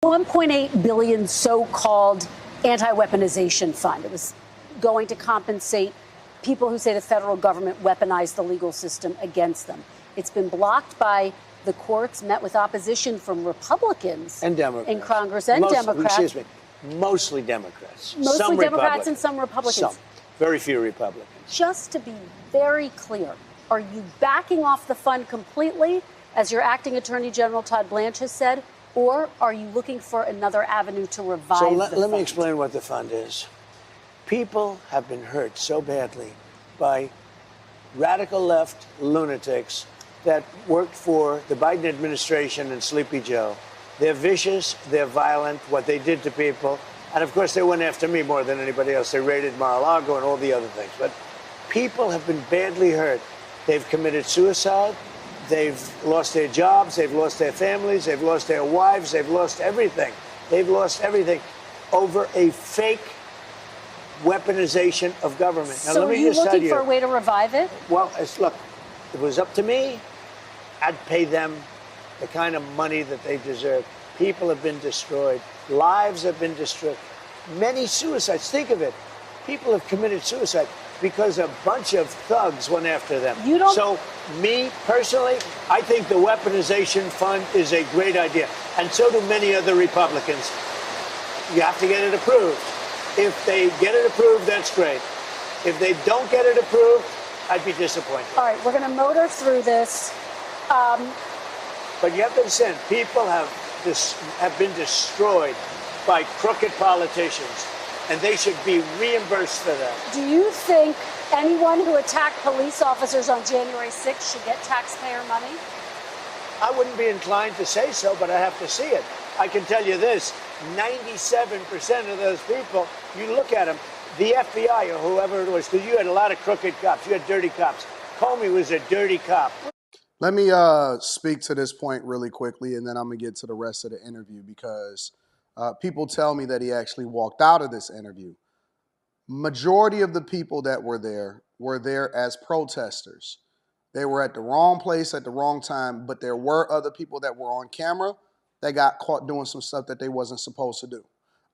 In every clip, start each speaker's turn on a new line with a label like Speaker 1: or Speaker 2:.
Speaker 1: $1.8 billion so-called anti-weaponization fund. It was going to compensate people who say the federal government weaponized the legal system against them. It's been blocked by the courts, met with opposition from Republicans
Speaker 2: and Democrats
Speaker 1: in Congress and Democrats.
Speaker 2: Excuse me, mostly Democrats.
Speaker 1: Mostly
Speaker 2: some
Speaker 1: Democrats and some Republicans.
Speaker 2: Some, very few Republicans.
Speaker 1: Just to be very clear, are you backing off the fund completely, as your acting Attorney General Todd Blanche has said, or are you looking for another avenue to revive the fund?
Speaker 2: Let me explain what the fund is. People have been hurt so badly by radical left lunatics that worked for the Biden administration and Sleepy Joe. They're vicious, they're violent, what they did to people. And of course, they went after me more than anybody else. They raided Mar-a-Lago and all the other things. But people have been badly hurt. They've committed suicide. They've lost their jobs. They've lost their families. They've lost their wives. They've lost everything. They've lost everything over a fake weaponization of government. Now,
Speaker 1: so
Speaker 2: let me
Speaker 1: are you
Speaker 2: just tell
Speaker 1: looking for a way to revive it?
Speaker 2: Well, look, if it was up to me, I'd pay them the kind of money that they deserve. People have been destroyed. Lives have been destroyed. Many suicides. Think of it. People have committed suicide because a bunch of thugs went after them. So, me personally, I think the weaponization fund is a great idea. And so do many other Republicans. You have to get it approved. If they get it approved, that's great. If they don't get it approved, I'd be disappointed.
Speaker 1: All right, we're going to motor through this.
Speaker 2: But you have to understand, people have been destroyed by crooked politicians, and they should be reimbursed for that.
Speaker 1: Do you think anyone who attacked police officers on January 6th should get taxpayer money?
Speaker 2: I wouldn't be inclined to say so, but I have to see it. I can tell you this, 97% of those people, you look at them, the FBI or whoever it was, because you had a lot of crooked cops, you had dirty cops. Comey was a dirty cop.
Speaker 3: Let me speak to this point really quickly, and then I'm going to get to the rest of the interview, because people tell me that he actually walked out of this interview. Majority of the people that were there as protesters. They were at the wrong place at the wrong time, but there were other people that were on camera that got caught doing some stuff that they wasn't supposed to do.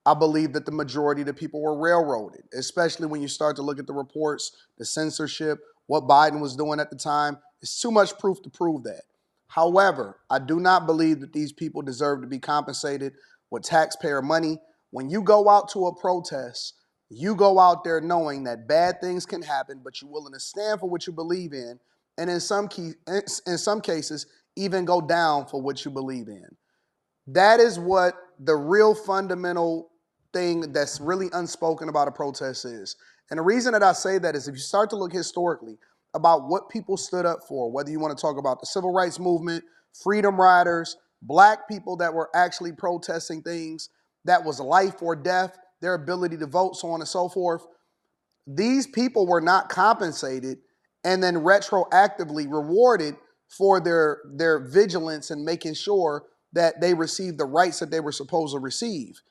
Speaker 3: I believe that the majority of the people were railroaded, especially when you start to look at the reports, the censorship, what Biden was doing at the time. It's too much proof to prove that. However, I do not believe that these people deserve to be compensated with taxpayer money. When you go out to a protest, you go out there knowing that bad things can happen, but you're willing to stand for what you believe in, and in some cases, even go down for what you believe in. That is what the real fundamental thing that's really unspoken about a protest is. And the reason that I say that is if you start to look historically about what people stood up for, whether you want to talk about the civil rights movement, freedom riders, black people that were actually protesting things that was life or death, their ability to vote, so on and so forth, these people were not compensated and then retroactively rewarded for their vigilance and making sure that they received the rights that they were supposed to receive.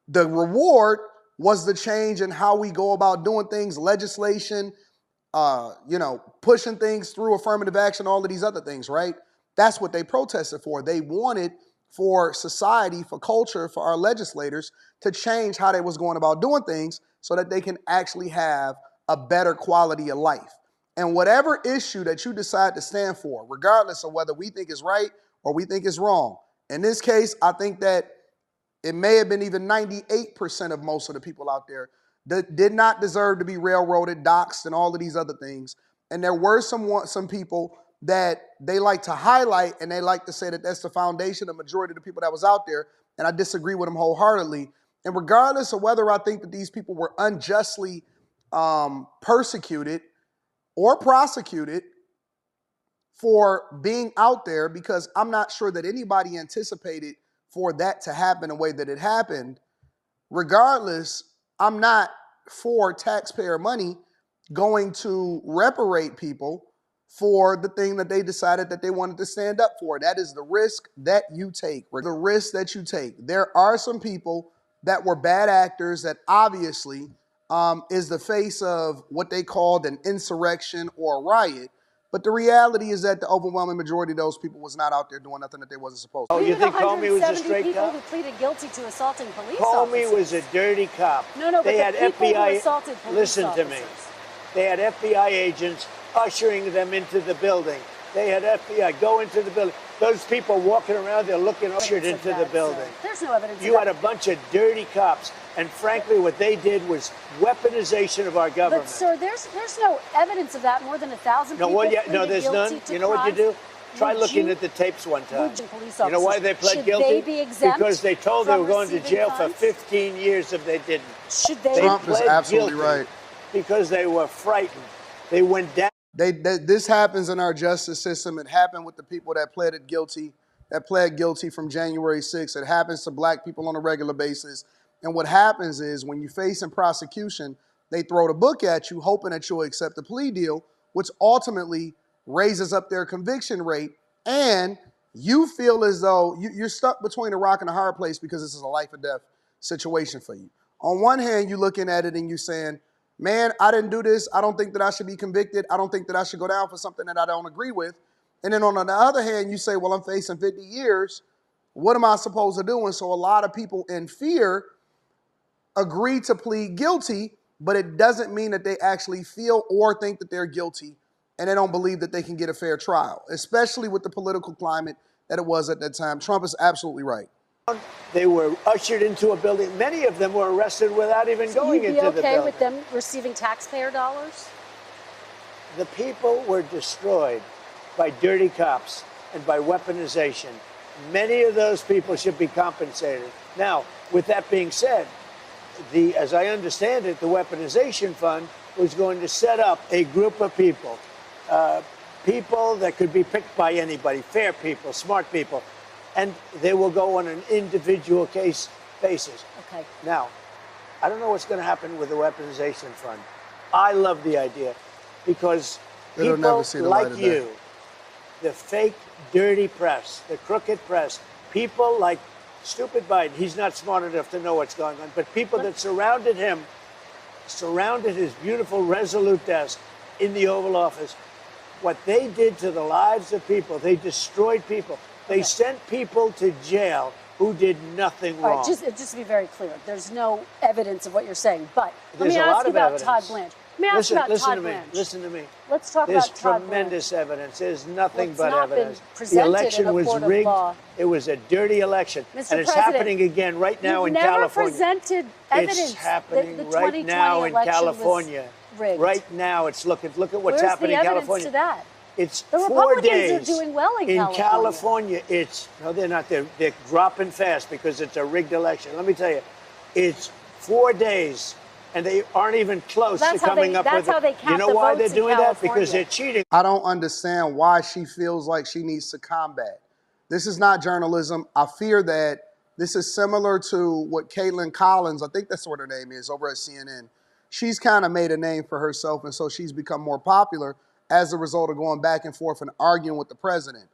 Speaker 3: The reward was the change in how we go about doing things, legislation, pushing things through, affirmative action, all of these other things, right? That's what they protested for. They wanted for society, for culture, for our legislators to change how they was going about doing things so that they can actually have a better quality of life. And whatever issue that you decide to stand for, regardless of whether we think is right or we think is wrong. In this case, I think that it may have been even 98% of most of the people out there that did not deserve to be railroaded, doxxed, and all of these other things. And there were some people that they like to highlight, and they like to say that that's the foundation, the majority of the people that was out there, and I disagree with them wholeheartedly. And regardless of whether I think that these people were unjustly persecuted or prosecuted for being out there, because I'm not sure that anybody anticipated for that to happen the way that it happened. Regardless, I'm not for taxpayer money going to reparate people for the thing that they decided that they wanted to stand up for. That is the risk that you take. The risk that you take. There are some people that were bad actors that obviously is the face of what they called an insurrection or a riot. But the reality is that the overwhelming majority of those people was not out there doing nothing that they wasn't supposed to.
Speaker 2: Oh, you think Comey was a straight
Speaker 1: people
Speaker 2: cop?
Speaker 1: who pleaded guilty to assaulting police
Speaker 2: Comey
Speaker 1: officers.
Speaker 2: was a dirty cop.
Speaker 1: No, but
Speaker 2: they had
Speaker 1: the people
Speaker 2: FBI.
Speaker 1: who assaulted police
Speaker 2: Listen
Speaker 1: officers.
Speaker 2: to me. They had FBI agents ushering them into the building. They had FBI go into the building. Those people walking around, they're looking ushered into the building.
Speaker 1: Sir. There's no evidence.
Speaker 2: You had a bunch of dirty cops, and frankly, what they did was weaponization of our government.
Speaker 1: But sir, there's no evidence of that. More than 1,000 people.
Speaker 2: No, there's none. You know what you do? Try looking at the tapes one time. You know why they pled guilty?
Speaker 1: Should they be exempt?
Speaker 2: Because they told they were going to jail
Speaker 1: funds?
Speaker 2: for 15 years if they didn't.
Speaker 1: Should they?
Speaker 3: Trump is absolutely
Speaker 2: guilty
Speaker 3: right.
Speaker 2: Because they were frightened. They went down.
Speaker 3: This happens in our justice system. It happened with the people that pled guilty from January 6th. It happens to black people on a regular basis. And what happens is when you face in prosecution, they throw the book at you, hoping that you'll accept the plea deal, which ultimately raises up their conviction rate. And you feel as though you're stuck between a rock and a hard place because this is a life or death situation for you. On one hand, you're looking at it and you're saying, man, I didn't do this. I don't think that I should be convicted. I don't think that I should go down for something that I don't agree with. And then on the other hand, you say, well, I'm facing 50 years. What am I supposed to do? And so a lot of people in fear agree to plead guilty, but it doesn't mean that they actually feel or think that they're guilty, and they don't believe that they can get a fair trial, especially with the political climate that it was at that time. Trump is absolutely right.
Speaker 2: They were ushered into a building. Many of them were arrested without even going into the building.
Speaker 1: You'd be okay with them receiving taxpayer dollars?
Speaker 2: The people were destroyed by dirty cops and by weaponization. Many of those people should be compensated. Now, with that being said, as I understand it, the weaponization fund was going to set up a group of people, people that could be picked by anybody, fair people, smart people, and they will go on an individual case basis.
Speaker 1: Okay.
Speaker 2: Now, I don't know what's going to happen with the weaponization fund. I love the idea because people like you, the fake, dirty press, the crooked press, people like stupid Biden, he's not smart enough to know what's going on, but people that surrounded him, surrounded his beautiful, resolute desk in the Oval Office, what they did to the lives of people, they destroyed people. They sent people to jail who did nothing wrong.
Speaker 1: All right, just to be very clear, there's no evidence of what you're saying, but let me ask you about Todd Blanche. Let me ask you about Todd Blanche.
Speaker 2: Listen to me.
Speaker 1: Let's talk
Speaker 2: There's
Speaker 1: about Todd Blanche.
Speaker 2: tremendous evidence. There's nothing but
Speaker 1: not
Speaker 2: evidence.
Speaker 1: Been
Speaker 2: the
Speaker 1: presented
Speaker 2: election
Speaker 1: in a
Speaker 2: was
Speaker 1: court of
Speaker 2: rigged.
Speaker 1: law.
Speaker 2: It was a dirty election.
Speaker 1: Mr.
Speaker 2: And it's
Speaker 1: President,
Speaker 2: happening again right now in California.
Speaker 1: You've never presented evidence.
Speaker 2: It's happening
Speaker 1: that the
Speaker 2: right now in
Speaker 1: 2020 election
Speaker 2: California.
Speaker 1: was rigged.
Speaker 2: Right now, it's look at what's
Speaker 1: Where's
Speaker 2: happening in
Speaker 1: the evidence
Speaker 2: California.
Speaker 1: to that?
Speaker 2: It's
Speaker 1: the
Speaker 2: 4
Speaker 1: Republicans
Speaker 2: days.
Speaker 1: are doing well in
Speaker 2: California. It's no, they're not. They're dropping fast because it's a rigged election. Let me tell you, it's 4 days, and they aren't even close to coming up with it.
Speaker 1: That's how they count
Speaker 2: You know why they're
Speaker 1: votes
Speaker 2: doing
Speaker 1: in
Speaker 2: that?
Speaker 1: California.
Speaker 2: Because they're cheating.
Speaker 3: I don't understand why she feels like she needs to combat. This is not journalism. I fear that this is similar to what Caitlin Collins, I think that's what her name is, over at CNN. She's kind of made a name for herself, and so she's become more popular as a result of going back and forth and arguing with the president.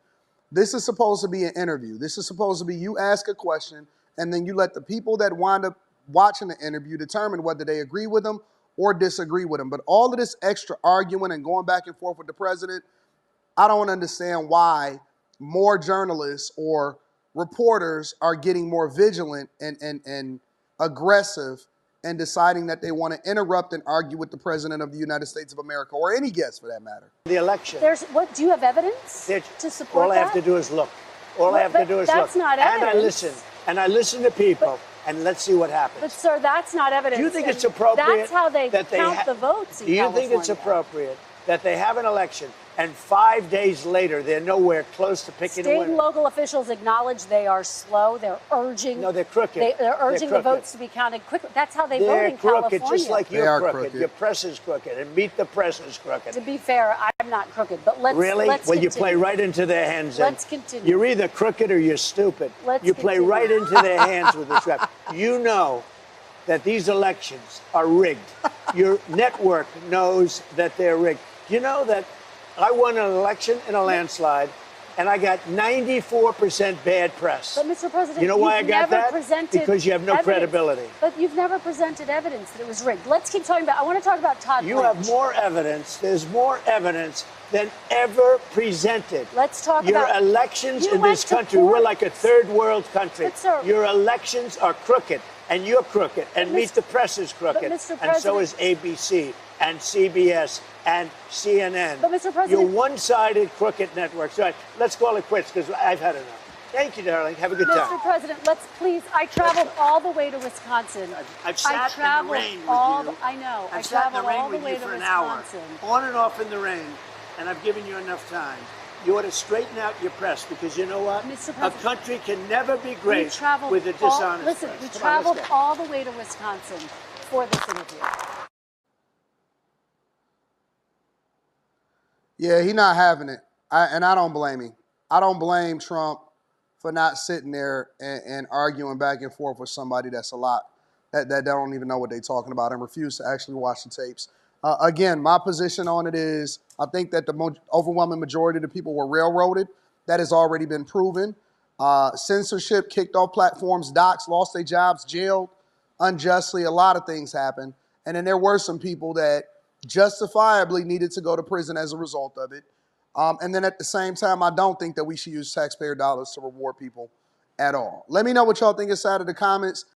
Speaker 3: This is supposed to be an interview. This is supposed to be you ask a question, and then you let the people that wind up watching the interview determine whether they agree with them or disagree with them. But all of this extra arguing and going back and forth with the president, I don't understand why more journalists or reporters are getting more vigilant and aggressive and deciding that they want to interrupt and argue with the president of the United States of America, or any guest for that matter.
Speaker 2: The election.
Speaker 1: Do you have evidence to support
Speaker 2: all
Speaker 1: that?
Speaker 2: I have to do is look. All I have to do is look.
Speaker 1: That's not evidence.
Speaker 2: And I listen to people, and let's see what happens.
Speaker 1: But sir, that's not evidence.
Speaker 2: Do you think it's appropriate?
Speaker 1: That's how they count the votes in
Speaker 2: Do you
Speaker 1: California.
Speaker 2: think it's appropriate that they have an election and 5 days later they're nowhere close to picking a winner?
Speaker 1: State and local officials acknowledge they are slow. They're urging.
Speaker 2: No, they're crooked.
Speaker 1: They're urging the votes to be counted quickly. That's how they vote in California.
Speaker 2: They're crooked, just like you're crooked. Your press is crooked, and Meet the Press is crooked.
Speaker 1: To be fair, I'm not crooked, but let's
Speaker 2: Really?
Speaker 1: Let's
Speaker 2: Well,
Speaker 1: continue.
Speaker 2: you play right into their hands. Then.
Speaker 1: Let's continue.
Speaker 2: You're either crooked or you're stupid. You play
Speaker 1: continue.
Speaker 2: right into their hands with this rap. You know that these elections are rigged. Your network knows that they're rigged. You know that I won an election in a landslide, and I got 94% bad press.
Speaker 1: But, Mr. President,
Speaker 2: you know why I
Speaker 1: you've
Speaker 2: got
Speaker 1: never
Speaker 2: that?
Speaker 1: presented
Speaker 2: Because you have no
Speaker 1: evidence.
Speaker 2: credibility.
Speaker 1: But you've never presented evidence that it was rigged. Let's keep talking about. I want to talk about Todd
Speaker 2: You
Speaker 1: Blanche.
Speaker 2: have more evidence. There's more evidence than ever presented.
Speaker 1: Let's talk
Speaker 2: Your
Speaker 1: about
Speaker 2: elections
Speaker 1: you
Speaker 2: in
Speaker 1: went
Speaker 2: this
Speaker 1: to
Speaker 2: country.
Speaker 1: court.
Speaker 2: We're like a third world country.
Speaker 1: But, sir,
Speaker 2: your elections are crooked, and you're crooked, and Meet the Press is crooked,
Speaker 1: Mr.
Speaker 2: and so
Speaker 1: President-
Speaker 2: is ABC and CBS and CNN.
Speaker 1: But, Mr. President-
Speaker 2: You're one-sided crooked networks. All right, let's call it quits because I've had enough. Thank you, darling. Have a good time.
Speaker 1: Mr. President, let's please. I traveled all the way to Wisconsin.
Speaker 2: I've sat
Speaker 1: I traveled
Speaker 2: in the rain with
Speaker 1: all
Speaker 2: you.
Speaker 1: The, I know.
Speaker 2: I've
Speaker 1: I
Speaker 2: sat in the
Speaker 1: traveled
Speaker 2: rain
Speaker 1: all the
Speaker 2: with
Speaker 1: way
Speaker 2: you
Speaker 1: to
Speaker 2: for an hour,
Speaker 1: Wisconsin.
Speaker 2: on and off in the rain, and I've given you enough time. You ought to straighten out your press because you know what?
Speaker 1: Mr.
Speaker 2: A
Speaker 1: President,
Speaker 2: country can never be
Speaker 1: We
Speaker 2: great
Speaker 1: traveled
Speaker 2: with a dishonest
Speaker 1: listen,
Speaker 2: press.
Speaker 1: we
Speaker 2: Come on,
Speaker 1: traveled
Speaker 2: let's go.
Speaker 1: all the way to Wisconsin for this interview.
Speaker 3: Yeah, he not having it. And I don't blame him. I don't blame Trump for not sitting there and arguing back and forth with somebody that's a lot, that don't even know what they're talking about and refuse to actually watch the tapes. Again, my position on it is I think that the overwhelming majority of the people were railroaded. That has already been proven. Censorship kicked off platforms, docs lost their jobs, jailed unjustly. A lot of things happened. And then there were some people that justifiably needed to go to prison as a result of it. And then at the same time, I don't think that we should use taxpayer dollars to reward people at all. Let me know what y'all think inside of the comments.